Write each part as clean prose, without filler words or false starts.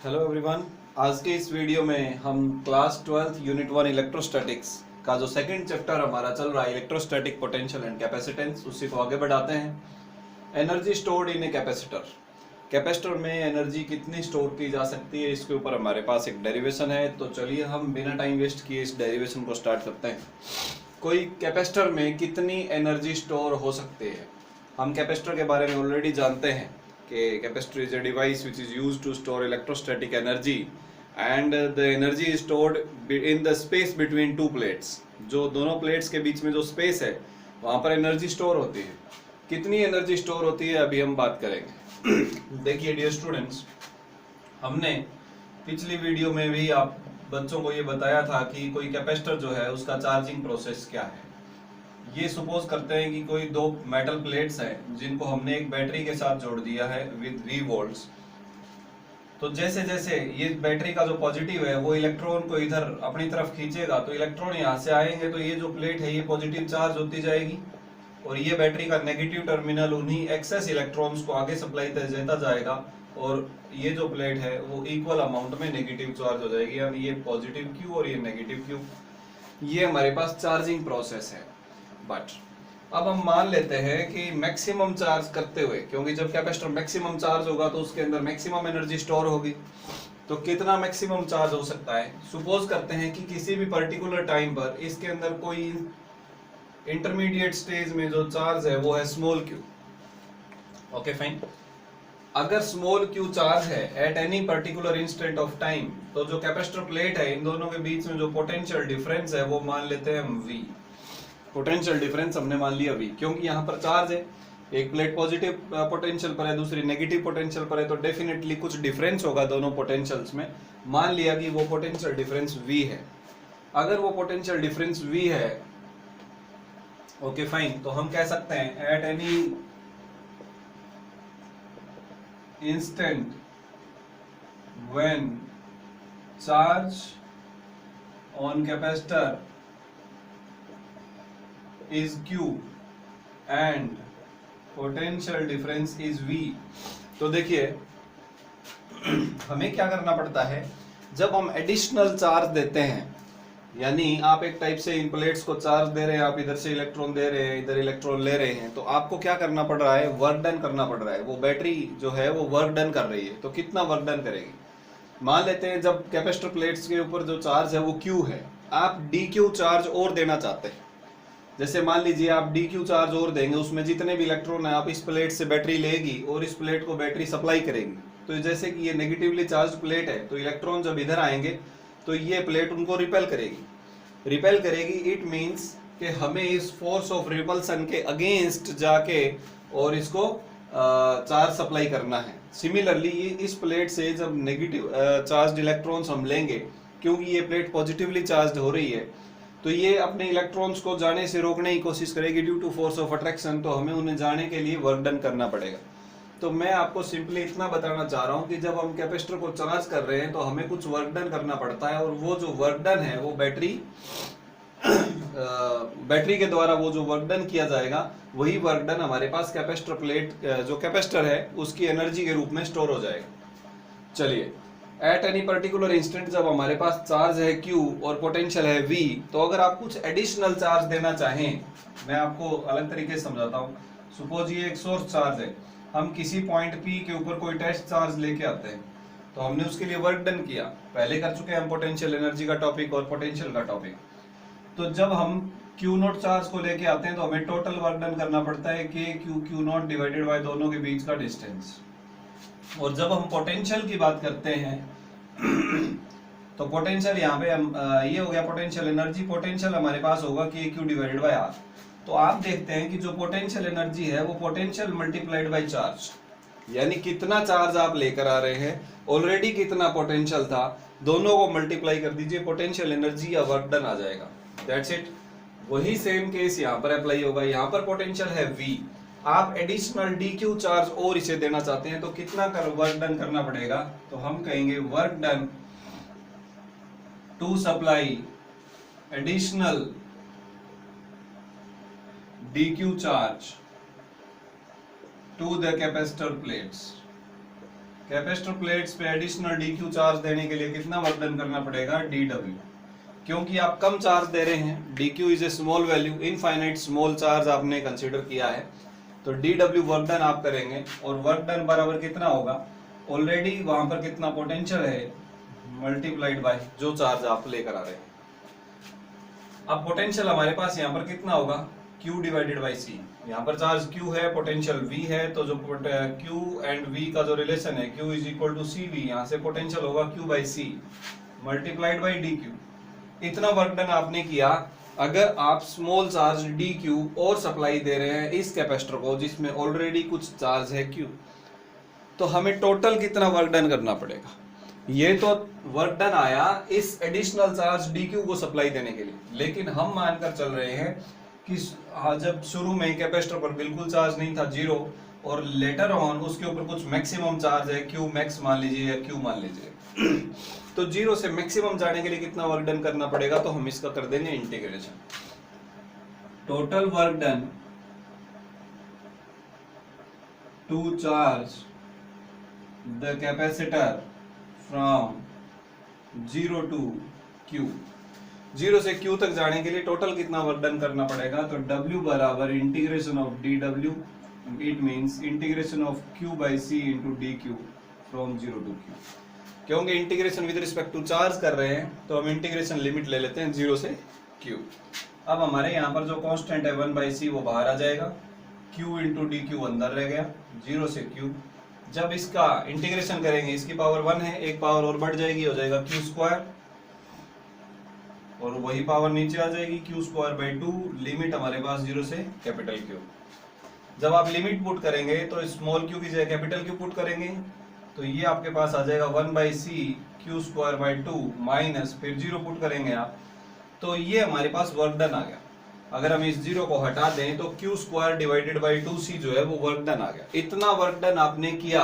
Hello everyone. आज के इस वीडियो में हम क्लास 12th यूनिट 1 इलेक्ट्रोस्टैटिक्स का जो सेकंड चैप्टर हमारा चल रहा है इलेक्ट्रोस्टैटिक पोटेंशियल एंड कैपेसिटेंस, उसी को आगे बढ़ाते हैं। Energy stored in a capacitor. Capacitor में एनर्जी कितनी स्टोर की जा सकती है, इसके ऊपर हमारे पास एक डेरिवेशन है। तो चलिए हम बिना टाइम वेस्ट किए इस डेरिवेशन को स्टार्ट करते हैं। कोई कैपेसिटर में कितनी एनर्जी स्टोर हो सकती है। हम कैपेसिटर के बारे में ऑलरेडी जानते हैं कि capacitor is a device which is used to store electrostatic energy and the energy is stored in the space between two plates. जो दोनों प्लेट्स के बीच में जो स्पेस है वहाँ पर एनर्जी स्टोर होती है। कितनी एनर्जी स्टोर होती है अभी हम बात करेंगे। देखिए डियर स्टूडेंट्स, हमने पिछली वीडियो में भी आप बच्चों को ये बताया था कि कोई कैपेसिटर जो है उसका चार्जिंग प्रोसेस क्या है। ये सपोज करते हैं कि कोई दो मेटल प्लेट्स हैं जिनको हमने एक बैटरी के साथ जोड़ दिया है विद V वोल्ट्स। तो जैसे जैसे ये बैटरी का जो पॉजिटिव है वो इलेक्ट्रॉन को इधर अपनी तरफ खींचेगा तो इलेक्ट्रॉन यहाँ से आएंगे, तो ये जो प्लेट है ये पॉजिटिव चार्ज होती जाएगी और ये बैटरी का नेगेटिव टर्मिनल उन्हीं एक्सेस इलेक्ट्रॉन्स को आगे सप्लाई देता जाएगा और ये जो प्लेट है वो इक्वल अमाउंट में नेगेटिव चार्ज हो जाएगी, यानी ये पॉजिटिव Q और ये नेगेटिव Q। ये हमारे पास चार्जिंग प्रोसेस है। बट अब हम मान लेते हैं कि मैक्सिमम चार्ज करते हुए, क्योंकि जब कैपेसिटर मैक्सिमम चार्ज होगा तो उसके अंदर मैक्सिमम एनर्जी स्टोर होगी। तो कितना मैक्सिमम चार्ज हो सकता है। सपोज करते हैं कि किसी भी पर्टिकुलर टाइम पर इसके अंदर कोई इंटरमीडिएट स्टेज में जो चार्ज है वो है स्मॉल q। Okay fine. अगर स्मॉल q चार्ज है at any particular instant of time, तो जो कैपेसिटर प्लेट है इन दोनों के बीच में जो पोटेंशियल डिफरेंस है वो मान लेते हैं हम v। पोटेंशियल डिफरेंस हमने मान लिया v, क्योंकि यहाँ पर चार्ज है, एक प्लेट पॉजिटिव पोटेंशियल पर है दूसरी नेगेटिव पोटेंशियल पर है, तो डेफिनेटली कुछ डिफरेंस होगा दोनों पोटेंशियल्स में। मान लिया कि वो पोटेंशियल डिफरेंस v है। अगर वो पोटेंशियल डिफरेंस v है, ओके फाइन, तो हम कह सकते हैं at any instant when charge on capacitor is Q and potential difference is V। तो देखिए हमें क्या करना पड़ता है, जब हम एडिशनल चार्ज देते हैं, यानी आप एक टाइप से इन प्लेट्स को चार्ज दे रहे हैं, आप इधर से इलेक्ट्रॉन दे रहे हैं, इधर इलेक्ट्रॉन ले रहे हैं, तो आपको क्या करना पड़ रहा है, वर्क डन करना पड़ रहा है। वो बैटरी जो है वो वर्क डन कर रही है। तो कितना वर्क डन करेगी। मान लेते हैं जब कैपेसिटर प्लेट्स के ऊपर जो चार्ज है वो Q है, आप DQ चार्ज और देना चाहते हैं। जैसे मान लीजिए आप DQ चार्ज और देंगे, उसमें जितने भी इलेक्ट्रॉन है आप इस प्लेट से बैटरी लेगी और इस प्लेट को बैटरी सप्लाई करेगी। तो जैसे कि ये नेगेटिवली चार्ज प्लेट है, तो इलेक्ट्रॉन जब इधर आएंगे तो ये प्लेट उनको रिपेल करेगी। इट मींस कि हमें इस फोर्स ऑफ रिपल्सन के अगेंस्ट जाके और इसको चार्ज सप्लाई करना है। सिमिलरली इस प्लेट से जब नेगेटिव चार्ज इलेक्ट्रॉन्स हम लेंगे, क्योंकि ये प्लेट पॉजिटिवली चार्ज हो रही है, तो ये अपने इलेक्ट्रॉन्स को जाने से रोकने की कोशिश करेगी due to force of attraction. तो हमें उन्हें जाने के लिए वर्क डन करना पड़ेगा। तो मैं आपको सिंपली इतना बताना चाह रहा हूँ कि जब हम कैपेसिटर को चार्ज कर रहे हैं तो हमें कुछ वर्क डन करना पड़ता है, और वो जो वर्क डन है वो बैटरी के द्वारा वो जो वर्क डन किया जाएगा वही वर्क डन हमारे पास कैपेसिटर प्लेट जो कैपेसिटर है उसकी एनर्जी के रूप में स्टोर हो जाएगा। चलिए, एट एनी पर्टिकुलर इंस्टेंट जब हमारे पास चार्ज है Q और पोटेंशियल है V, तो अगर आप कुछ एडिशनल चार्ज देना चाहें, मैं आपको अलग तरीके से समझाता हूँ। सपोज ये एक सोर्स चार्ज है, हम किसी पॉइंट P के ऊपर कोई टेस्ट चार्ज लेके आते हैं, तो हमने उसके लिए वर्क डन किया। पहले कर चुके हैं हम पोटेंशियल एनर्जी का टॉपिक और पोटेंशियल का टॉपिक। तो जब हम Q0 चार्ज को लेके आते हैं तो हमें टोटल वर्क डन करना पड़ता है कि Q0 डिवाइडेड बाय दोनों के बीच का डिस्टेंस। और जब हम पोटेंशियल की बात करते हैं तो पोटेंशियल यहाँ पे हम ये हो गया पोटेंशियल एनर्जी। पोटेंशियल हमारे पास होगा कि Q डिवाइडेड बाय R। तो आप देखते हैं कि जो पोटेंशियल एनर्जी है वो पोटेंशियल मल्टीप्लाइड बाय चार्ज, यानी कितना चार्ज आप लेकर आ रहे हैं, ऑलरेडी कितना पोटेंशियल था, दोनों को मल्टीप्लाई कर दीजिए, पोटेंशियल एनर्जी या वर्क डन आ जाएगा। That's it. वही सेम केस यहाँ पर अप्लाई होगा। यहाँ पर पोटेंशियल है V, आप एडिशनल DQ चार्ज और इसे देना चाहते हैं, तो कितना वर्क डन करना पड़ेगा। तो हम कहेंगे work done to supply additional DQ charge to the capacitor plates। Capacitor plates पे एडिशनल dq चार्ज देने के लिए कितना वर्क डन करना पड़ेगा, dw। क्योंकि आप कम चार्ज दे रहे हैं, dq is a small value, infinite small charge आपने कंसीडर किया है, तो dw वर्क डन आप करेंगे और वर्क डन बराबर कितना होगा, ऑलरेडी वहां पर कितना पोटेंशियल है मल्टीप्लाइड बाय जो चार्ज आप लेकर आ रहे हैं। अब पोटेंशियल हमारे पास यहाँ पर कितना होगा, q डिवाइडेड बाई c। यहाँ पर चार्ज q है, पोटेंशियल v है, तो जो q एंड v का जो रिलेशन है q is equal to cv, यहाँ से पोटेंशियल होगा q by c multiplied by dq। इतना वर्क डन आपने किया। अगर आप स्मॉल चार्ज dq और सप्लाई दे रहे हैं इस कैपेसिटर को जिसमें ऑलरेडी कुछ चार्ज है q, तो हमें टोटल कितना वर्क डन करना पड़ेगा। ये तो वर्क डन आया इस एडिशनल चार्ज dq को सप्लाई देने के लिए, लेकिन हम मानकर चल रहे हैं कि जब शुरू में कैपेसिटर पर बिल्कुल चार्ज नहीं था, जीरो, और लेटर ऑन उसके ऊपर कुछ मैक्सिमम चार्ज है, q मैक्स मान लीजिए या q मान लीजिए, तो जीरो से मैक्सिमम जाने के लिए कितना वर्क डन करना पड़ेगा, तो हम इसका कर देंगे integration. Total work done to charge the capacitor from 0 to q, 0 से q तक जाने के लिए टोटल कितना वर्क डन करना पड़ेगा, तो w बराबर integration of dw, it means integration of q by c into dq from 0 to q। क्योंकि integration with respect to charge कर रहे हैं तो हम इंटीग्रेशन लिमिट ले लेते हैं 0 से q। अब हमारे यहाँ पर जो कांस्टेंट है 1 बाई सी वो बाहर आ जाएगा, q इंटू dq अंदर रह गया, 0 से q। जब इसका इंटीग्रेशन करेंगे इसकी पावर 1 है, एक पावर और बढ़ जाएगी, हो जाएगा q स्क्वायर, और वही पावर नीचे आ जाएगी q स्क्वायर बाई 2। लिमिट हमारे पास 0 से कैपिटल Q। जब आप लिमिट पुट करेंगे तो स्मॉल q की जगह कैपिटल Q पुट करेंगे, तो ये आपके पास आ जाएगा 1 by C q square by 2 minus फिर 0 पुट करेंगे आप, तो ये हमारे पास वर्क डन आ गया। अगर हम इस 0 को हटा दें तो q square divided by 2c जो है वो वर्क डन आ गया। इतना वर्क डन आपने किया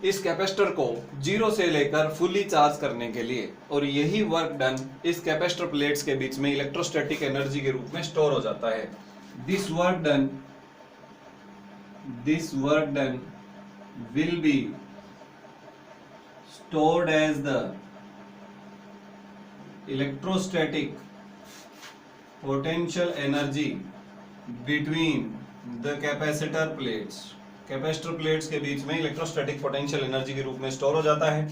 इस कैपेसिटर को 0 से लेकर फुली चार्ज करने के लिए, और यही वर्क डन इस कैपेसिटर प्लेट्स के बीच में इलेक्ट्रोस्टैटिक एनर्जी के रूप में स्टोर हो जाता है। This work done will be stored as the electrostatic potential energy between the capacitor plates। Capacitor plates के बीच में इलेक्ट्रोस्टैटिक पोटेंशियल एनर्जी के रूप में स्टोर हो जाता है।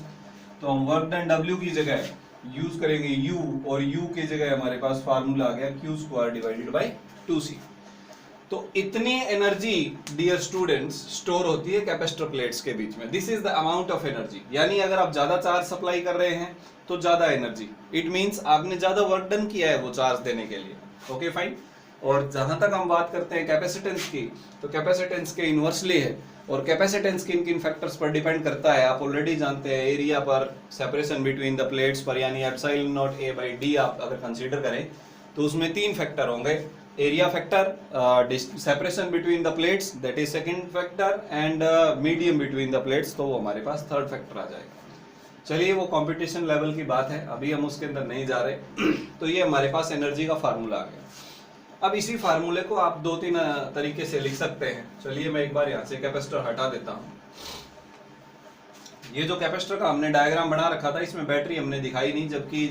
तो हम वर्क डन W की जगह यूज करेंगे U, और U की जगह हमारे पास फार्मूला आ गया Q square divided by 2C। तो इतनी एनर्जी डियर स्टूडेंट्स स्टोर होती है कैपेसिटर प्लेट्स के बीच में। This is the amount of energy, यानी अगर आप ज्यादा चार्ज सप्लाई कर रहे हैं तो ज्यादा एनर्जी, इट मींस आपने ज्यादा वर्क डन किया है वो चार्ज देने के लिए। Okay fine. और जहां तक हम बात करते हैं कैपेसिटेंस की, तो कैपेसिटेंस के इनवर्सली है, और कैपेसिटेंस किन किन फैक्टर्स पर डिपेंड करता है आप ऑलरेडी जानते हैं। एरिया पर, सेपरेशन बिटवीन द प्लेट्स पर, यानी epsilon not a by d आप अगर कंसीडर करें तो उसमें 3 फैक्टर होंगे। Area factor, separation between the plates that is second factor, and medium between the plates, तो वो हमारे पास थर्ड फैक्टर आ जाएगा। चलिए वो कंपटीशन लेवल की बात है, अभी हम उसके अंदर नहीं जा रहे। तो ये हमारे पास एनर्जी का फार्मूला आ गया। अब इसी फार्मूले को आप 2-3 तरीके से लिख सकते हैं। चलिए मैं एक बार यहाँ से कैपेसिटर हटा देता हूँ। ये जो कैपेसिटर का हमने डायग्राम बना रखा था इसमें बैटरी हमने दिखाई नहीं, जबकि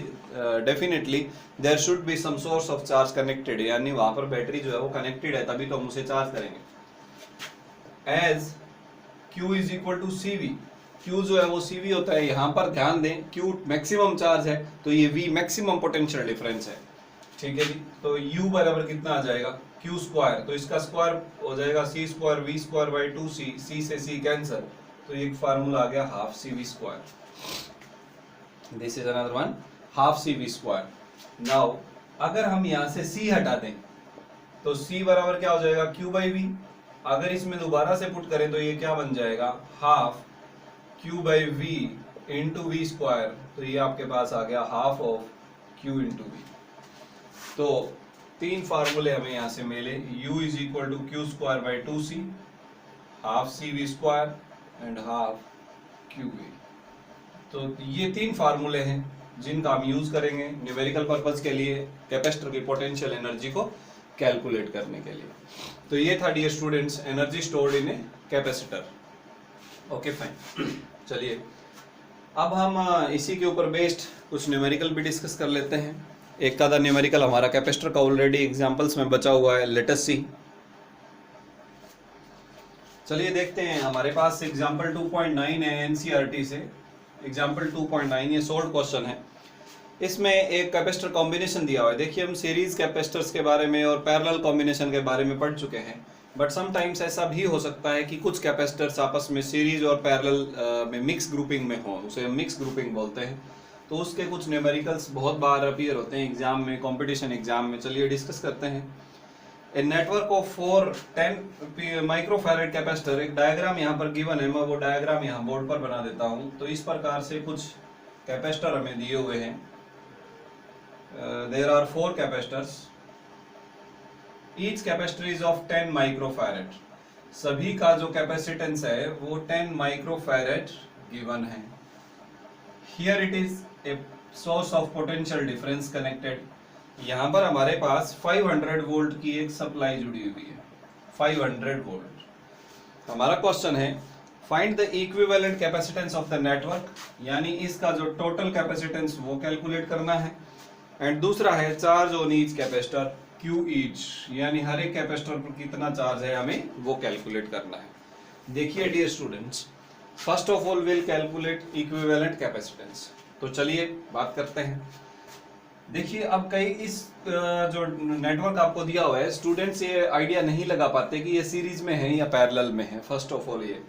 definitely there should be some source of charge connected, यानी वहां पर बैटरी जो है वो कनेक्टेड है, तभी तो हम उसे चार्ज करेंगे। As Q is equal to CV, Q जो है वो CV होता है। यहाँ पर ध्यान दें Q मैक्सिमम चार्ज है तो ये V मैक्सिमम पोटेंशियल डिफरेंस है। ठीक है जी। तो U बराबर कितना आ जाएगा, Q स्क्वायर, तो इसका स्क्वायर हो जाएगा C square V square by 2C, C से C कैंसर, तो एक फार्मूला आ गया half CV square. This is another one, half CV square. Now अगर हम यहाँ से C हटा दें तो C बराबर क्या हो जाएगा, Q बाई V। अगर इसमें दोबारा से पुट करें तो ये क्या बन जाएगा, half Q by V into V square, तो ये आपके पास आ गया half of Q into V। तो 3 फार्मूले हमें यहाँ से मिले, U is equal to Q square by 2C, half CV square and half QV। तो ये 3 फार्मूले हैं जिनका हम यूज करेंगे न्यूमेरिकल पर्पस के लिए, कैपेसिटर की पोटेंशियल एनर्जी को कैलकुलेट करने के लिए। तो ये था dear students energy stored in a capacitor. Okay fine. चलिए अब हम इसी के ऊपर बेस्ड कुछ न्यूमेरिकल भी डिस्कस कर लेते हैं। एक आधा न्यूमेरिकल हमारा कैपेसिटर का ऑलरेडी एग्जांपल्स में बचा हुआ है, लेट अस सी। चलिए देखते हैं, हमारे पास एग्जांपल 2.9 है एनसीईआरटी से। एग्जांपल 2.9 ये शॉर्ट क्वेश्चन है। इसमें एक कैपेसिटर कॉम्बिनेशन दिया हुआ है। देखिए हम सीरीज कैपेसिटर्स के बारे में और पैरेलल कॉम्बिनेशन के बारे में पढ़ चुके हैं, बट समटाइम्स ऐसा भी हो सकता है कि कुछ कैपेसिटर्स आपस में सीरीज और पैरेलल में मिक्स ग्रुपिंग में हो, उसे हम मिक्स ग्रुपिंग बोलते हैं। तो उसके कुछ न्यूमेरिकल्स बहुत बार अपीयर होते हैं एग्जाम में, कंपटीशन एग्जाम में। चलिए डिस्कस करते हैं। A network of 10 microfarad capacitor, एक डायग्राम यहाँ पर गिवन है, मैं वो डायग्राम यहाँ बोर्ड पर बना देता हूँ। तो इस प्रकार से कुछ कैपेसिटर हमें दिए हुए हैं। There are 4 capacitors, each capacitor is of 10 microfarad. सभी का जो कैपेसिटेंस है वो 10 माइक्रोफैरेड गिवन है। Here it is a source of potential difference connected. यहाँ पर हमारे पास 500 वोल्ट की एक सप्लाई जुड़ी हुई है, 500 वोल्ट। हमारा क्वेश्चन है find the equivalent capacitance of the network, यानी इसका जो टोटल कैपेसिटेंस वो कैलकुलेट करना है। एंड दूसरा है charge on each capacitor Q each, यानी हर एक कैपेसिटर पर कितना चार्ज है हमें वो कैलकुलेट करना है। देखिए dear students, first of all will calculate equivalent capacitance. तो चलिए बात करते हैं। देखिए अब कई इस जो नेटवर्क आपको दिया हुआ है, स्टूडेंट्स ये आइडिया नहीं लगा पाते कि ये सीरीज में है या पैरेलल में है। फर्स्ट ऑफ ऑल ये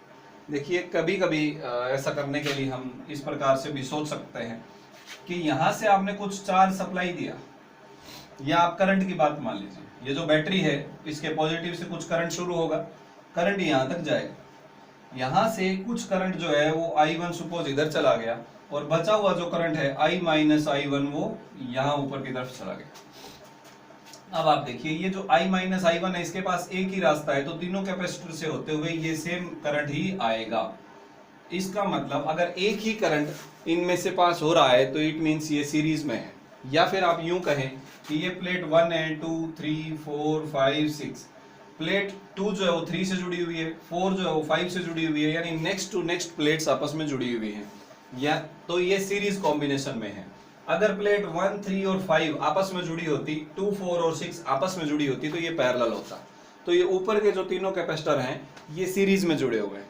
देखिए, कभी कभी ऐसा करने के लिए हम इस प्रकार से भी सोच सकते हैं कि यहाँ से आपने कुछ चार्ज सप्लाई दिया, या आप करंट की बात मान लीजिए, ये जो बैटरी है इसके पॉजिटिव से कुछ करंट शुरू होगा, करंट यहाँ तक जाएगा, यहाँ से कुछ करंट जो है वो I1 सपोज इधर चला गया, और बचा हुआ जो करंट है I माइनस I1 वो यहाँ ऊपर की तरफ चला गया। अब आप देखिए ये जो I माइनस I1 है, इसके पास एक ही रास्ता है, तो तीनों कैपेसिटर से होते हुए ये सेम करंट ही आएगा। इसका मतलब अगर एक ही करंट इनमें से पास हो रहा है तो इट मीन्स ये सीरीज में है। या फिर आप यूं कहें कि ये प्लेट 1 है, 2, 3, 4, 5, 6, प्लेट 2 जो है वो 3 से जुड़ी हुई है, 4 जो है वो 5 से जुड़ी हुई है, यानी नेक्स्ट टू नेक्स्ट प्लेट्स आपस में जुड़ी हुई हैं, या तो ये सीरीज कॉम्बिनेशन में है। अगर प्लेट 1, 3 और 5 आपस में जुड़ी होती, 2, 4 और 6 आपस में जुड़ी होती, तो ये पैरेलल होता। तो ये ऊपर के जो तीनों कैपेसिटर हैं ये सीरीज में जुड़े हुए हैं,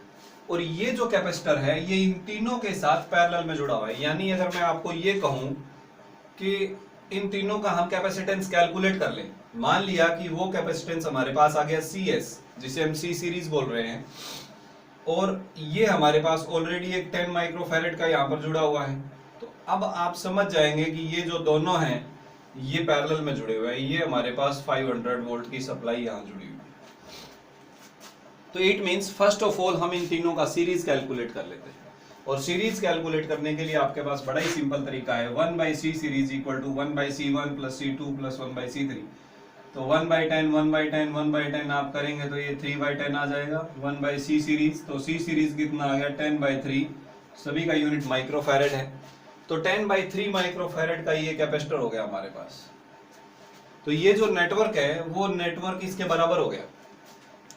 और ये जो कैपेसिटर है ये इन तीनों के साथ पैरेलल में जुड़ा हुआ है। यानी अगर मैं आपको ये कहूं कि इन तीनों का हम कैपेसिटेंस कैलकुलेट कर लें, मान लिया कि वो कैपेसिटेंस हमारे पास आ गया CS, जिसे हम C सीरीज बोल रहे हैं, और ये हमारे पास ऑलरेडी एक 10 माइक्रोफैरेड का यहाँ पर जुड़ा हुआ है। तो अब आप समझ जाएंगे कि ये जो दोनों हैं ये पैरेलल में जुड़े हुए हैं। ये हमारे पास 500 वोल्ट की सप्लाई यहाँ जुड़ी हुई है। तो it means first of all हम इन तीनों का सीरीज कैलकुलेट कर लेते हैं, और सीरीज कैलकुलेट करने के लिए आपके पास बड़ा ही सिंपल तरीका है। 1/C series equal to 1/C1 plus C2 plus 1/C3। तो 1/10 1/10 1/10 आप करेंगे तो ये 3/10 आ जाएगा। 1/C सीरीज, तो C सीरीज कितना आ गया 10/3, सभी का यूनिट माइक्रोफैरेड है। तो 10/3 माइक्रोफैरेड का ये कैपेसिटर हो गया हमारे पास। तो ये जो नेटवर्क है वो नेटवर्क इसके बराबर हो गया।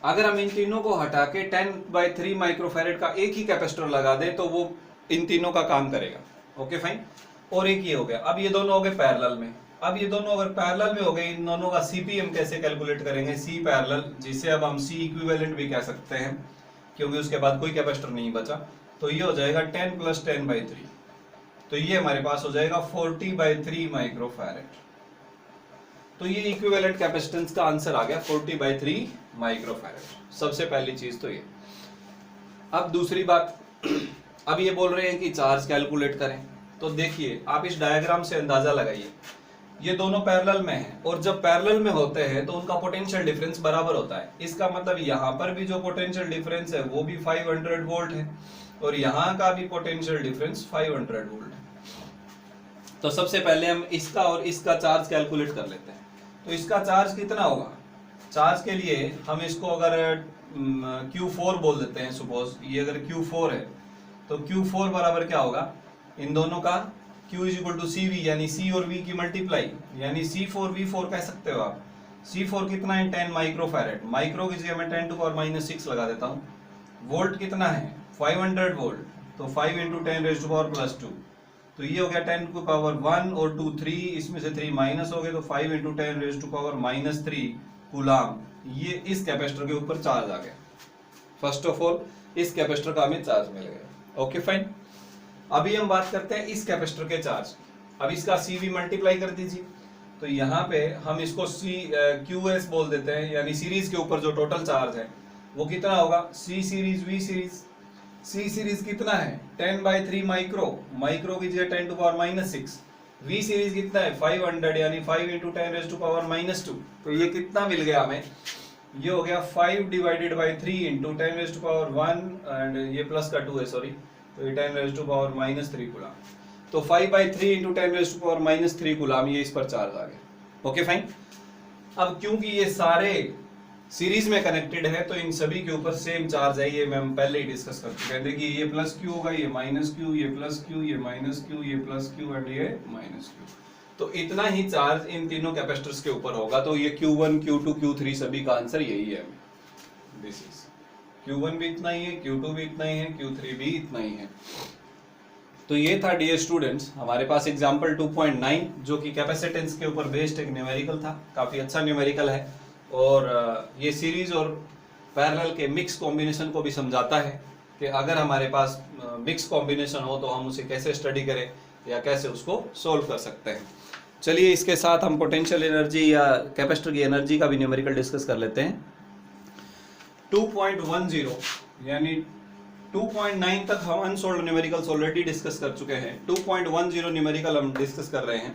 अगर हम इन तीनों को हटा के 10/3 माइक्रोफैरेड का एक ही कैपेसिटर लगा दें तो वो इन तीनों का काम करेगा। Okay fine. और एक ये हो गया। अब ये दोनों हो गए पैरेलल में। अब ये दोनों अगर पैरेलल में हो गए, इन दोनों का CP हम कैसे कैलकुलेट करेंगे? C पैरेलल, जिसे अब हम C इक्विवेलेंट भी कह सकते हैं, क्योंकि उसके बाद कोई कैपेसिटर नहीं बचा। तो ये हो जाएगा 10 प्लस 10/3, तो ये हमारे पास हो जाएगा 40/3 माइक्रोफैरेड। तो ये इक्विवेलेंट कैपेसिटेंस का आंसर आ गया 40/3 माइक्रोफैरेड। सबसे पहली चीज तो ये। अब दूसरी बात, अब ये बोल रहे हैं कि चार्ज कैलकुलेट करें। तो देखिए आप इस डायग्राम से अंदाजा लगाइए, ये दोनों पैरेलल में हैं, और जब पैरेलल में होते हैं तो उनका पोटेंशियल डिफरेंस बराबर होता है। इसका मतलब यहाँ पर भी जो पोटेंशियल डिफरेंस है वो भी 500 वोल्ट है, और यहाँ का भी पोटेंशियल डिफरेंस 500 वोल्ट है। तो सबसे पहले हम इसका और इसका चार्ज कैलकुलेट कर लेते हैं। तो इसका चार्ज कितना होगा? चार्ज के लिए हम इसको अगर Q4 बोल देते हैं, सपोज ये अगर Q4 है तो Q4 बराबर क्या होगा? इन दोनों का Q is equal to CV, यानी C और V की मल्टीप्लाई, यानी C4V4 कह सकते हो आप। C4 कितना है? 10 माइक्रोफैरेड। माइक्रो की जगह मैं 10⁻⁻⁶ लगा देता हूँ। वोल्ट कितना है? 500 वोल्ट। तो 5 इंटू 10⁻², तो ये हो गया 10⁻1 और 2 3, इसमें से 3 माइनस हो गए, तो 5 इंटू 10⁻³ कूलाम, ये इस कैपेसिटर के ऊपर चार्ज आ गया। फर्स्ट ऑफ ऑल इस कैपेसिटर का हमें चार्ज मिल गया। Okay fine. अभी हम बात करते हैं इस कैपेसिटर के चार्ज। अब इसका CV मल्टीप्लाई कर दीजिए, तो यहाँ पे हम इसको QS बोल देते हैं, यानी सीरीज के ऊपर जो टोटल चार्ज है वो कितना होगा, C series V series. C series कितना है 10/3 माइक्रो की जगह 10⁻⁻6। V सीरीज कितना है 500, यानी 5 इंटू 10⁻²। तो ये कितना मिल गया हमें, ये हो गया 5/3 इंटू 10⁻1 एंड ये प्लस का 2 है सॉरी, तो ये 10⁻³ कूलाम। तो 5/3 इंटू 10⁻³ कूलाम ये इस पर चार्ज आ गया। Okay fine. अब क्योंकि ये सारे सीरीज में कनेक्टेड है तो इन सभी के ऊपर सेम चार्ज है, ये हम पहले ही डिस्कस कर चुके हैं। देखिए ये प्लस Q होगा, ये माइनस Q, ये प्लस Q, ये माइनस Q, ये प्लस Q एंड ये माइनस Q। तो इतना ही चार्ज इन तीनों कैपेसिटर्स के ऊपर होगा। तो ये Q1 Q2 Q3 सभी का आंसर यही है। दिस इज Q1 भी इतना ही है, Q2 भी इतना ही है, Q3 भी इतना ही है। तो ये था डियर स्टूडेंट्स हमारे पास एग्जांपल 2.9 जो कि कैपेसिटेंस के ऊपर बेस्ड एक न्यूमेरिकल था। काफी अच्छा न्यूमेरिकल है और ये सीरीज और पैरेलल के मिक्स कॉम्बिनेशन को भी समझाता है कि अगर हमारे पास मिक्स कॉम्बिनेशन हो तो हम उसे कैसे स्टडी करें या कैसे उसको सोल्व कर सकते हैं। चलिए इसके साथ हम पोटेंशियल एनर्जी या कैपेसिटर की एनर्जी का भी न्यूमेरिकल डिस्कस कर लेते हैं। 2.10 यानी 2.9 तक हम अनसोल्व्ड न्यूमेरिकल्स ऑलरेडी डिस्कस कर चुके हैं। 2.10 न्यूमेरिकल हम डिस्कस कर रहे हैं।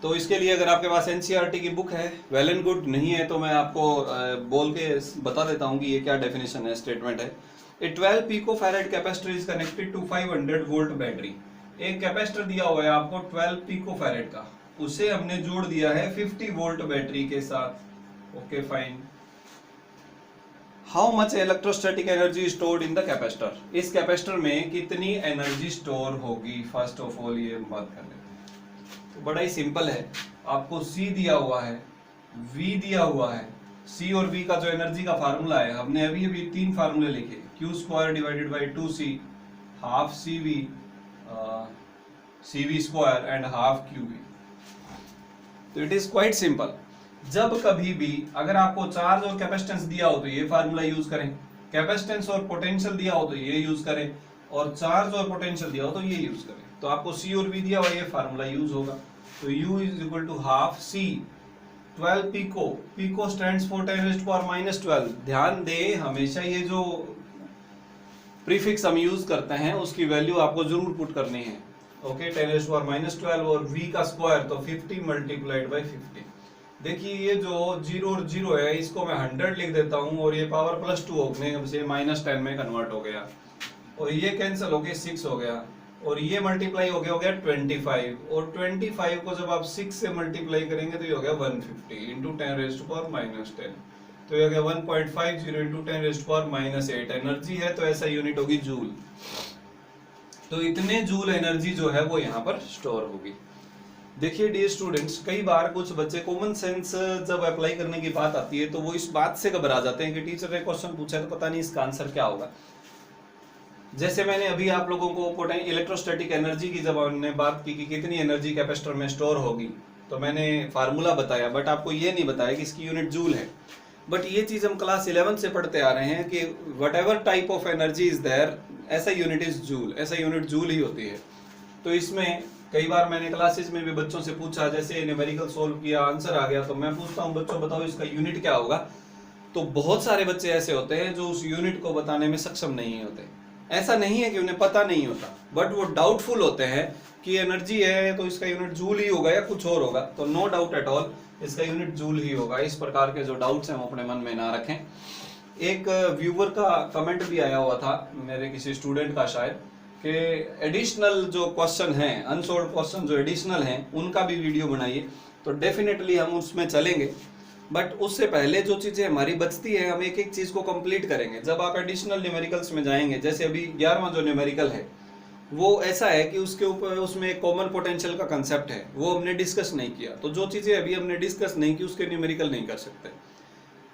तो इसके लिए अगर आपके पास NCERT की बुक है वेल एंड गुड, नहीं है तो मैं आपको बोल के बता देता हूँ कि ये क्या डेफिनेशन है, स्टेटमेंट है। A 12 picofarad capacitor is connected to 500 volt battery. एक कैपेसिटर दिया हुआ है आपको 12 पिकोफैरेड का, उसे हमने जोड़ दिया है 50 वोल्ट बैटरी के साथ। Okay fine. How much electrostatic energy stored in the capacitor. इस कैपेसिटर में कितनी एनर्जी स्टोर होगी, फर्स्ट ऑफ ऑल ये बात कर लेते हैं। तो बड़ा ही सिंपल है, आपको C दिया हुआ है, V दिया हुआ है। C और V का जो एनर्जी का फार्मूला है, हमने अभी अभी 3 फार्मूले लिखे, Q² divided by 2C, half CV, CV² and half QV। तो इट इज क्वाइट सिंपल। जब कभी भी अगर आपको चार्ज और कैपेसिटेंस दिया हो तो ये फार्मूला यूज करें, कैपेसिटेंस और पोटेंशियल दिया हो तो ये यूज करें, और चार्ज और पोटेंशियल दिया हो तो ये यूज करें। तो आपको C और V दिया हुआ ये फार्मूला यूज होगा। तो U is equal to half C 12 pico, pico stands for 10⁻⁻12। ध्यान दे हमेशा ये जो प्रीफिक्स हम यूज करते हैं उसकी वैल्यू आपको जरूर पुट करनी है। ओके 10⁻12 और V का स्क्वायर तो 50 मल्टीप्लाइड बाई 50। देखिए ये जो 0 और 0 है इसको मैं 100 लिख देता हूँ और ये पावर +2 होने से -10 में कन्वर्ट हो गया, और ये कैंसिल हो गया 6 हो गया, और ये मल्टीप्लाई हो गया 25, और 25 को जब आप 6 से मल्टीप्लाई करेंगे तो ये हो गया 150 इंटू 10⁻⁻10। तो ये हो गया 1.50 इंटू 10⁻⁻8 एनर्जी है, तो ऐसा यूनिट होगी जूल। तो इतने जूल एनर्जी जो है वो यहाँ पर स्टोर होगी। देखिए डियर स्टूडेंट्स, कई बार कुछ बच्चे कॉमन सेंस जब अप्लाई करने की बात आती है तो वो इस बात से घबरा जाते हैं कि टीचर ने क्वेश्चन पूछा है तो पता नहीं इसका आंसर क्या होगा। जैसे मैंने अभी आप लोगों को इलेक्ट्रोस्टैटिक एनर्जी की जब हमने बात की कि कितनी एनर्जी कैपेसिटर में स्टोर होगी, तो मैंने फार्मूला बताया, बट आपको ये नहीं बताया कि इसकी यूनिट जूल है। बट ये चीज हम क्लास 11 से पढ़ते आ रहे हैं कि whatever type of energy is there, ऐसा यूनिट इज जूल, ऐसा यूनिट जूल ही होती है। तो इसमें कई बार मैंने क्लासेस में भी बच्चों से पूछा, जैसे न्यूमेरिकल सोल्व किया आंसर आ गया तो मैं पूछता हूँ बच्चों बताओ इसका यूनिट क्या होगा। तो बहुत सारे बच्चे ऐसे होते हैं जो उस यूनिट को बताने में सक्षम नहीं होते। ऐसा नहीं है कि उन्हें पता नहीं होता, बट वो डाउटफुल होते हैं कि एनर्जी है तो इसका यूनिट जूल ही होगा या कुछ और होगा। तो नो डाउट एट ऑल इसका यूनिट जूल ही होगा। इस प्रकार के जो डाउट्स हैं वो अपने मन में ना रखें। एक व्यूवर का कमेंट भी आया हुआ था मेरे किसी स्टूडेंट का शायद, कि एडिशनल जो क्वेश्चन हैं, अनसोल्व्ड क्वेश्चन जो एडिशनल हैं उनका भी वीडियो बनाइए। तो डेफिनेटली हम उसमें चलेंगे, बट उससे पहले जो चीज़ें हमारी बचती है हम एक एक चीज़ को कंप्लीट करेंगे। जब आप एडिशनल न्यूमेरिकल्स में जाएंगे, जैसे अभी 11वां जो न्यूमेरिकल है वो ऐसा है कि उसके ऊपर उसमें एक कॉमन पोटेंशियल का कंसेप्ट है, वो हमने डिस्कस नहीं किया। तो जो चीज़ें अभी हमने डिस्कस नहीं की उसके न्यूमेरिकल नहीं कर सकते।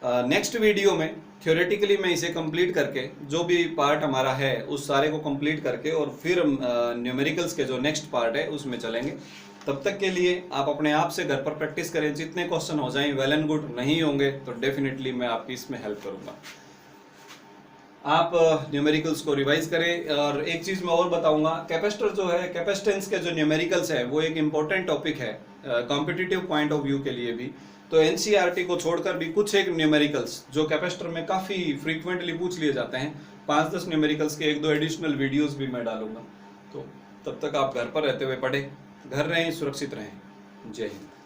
नेक्स्ट वीडियो में थ्योरेटिकली मैं इसे कंप्लीट करके जो भी पार्ट हमारा है उस सारे को कंप्लीट करके और फिर हम न्यूमेरिकल्स के जो नेक्स्ट पार्ट है उसमें चलेंगे। तब तक के लिए आप अपने आप से घर पर प्रैक्टिस करें, जितने क्वेश्चन हो जाएं वेल एंड गुड, नहीं होंगे तो डेफिनेटली मैं आपकी इसमें हेल्प करूंगा। आप न्यूमेरिकल्स को रिवाइज करें। और एक चीज़ मैं और बताऊंगा, कैपेसिटर जो है, कैपेसिटेंस के जो न्यूमेरिकल्स है वो एक इम्पोर्टेंट टॉपिक है कॉम्पिटिटिव पॉइंट ऑफ व्यू के लिए भी। तो एनसीईआरटी को छोड़कर भी कुछ एक न्यूमेरिकल्स जो कैपेसिटर में काफ़ी फ्रीक्वेंटली पूछ लिए जाते हैं, 5-10 न्यूमेरिकल्स के 1-2 एडिशनल वीडियोस भी मैं डालूंगा। तो तब तक आप घर पर रहते हुए पढ़ें, घर रहें, सुरक्षित रहें। जय हिंद।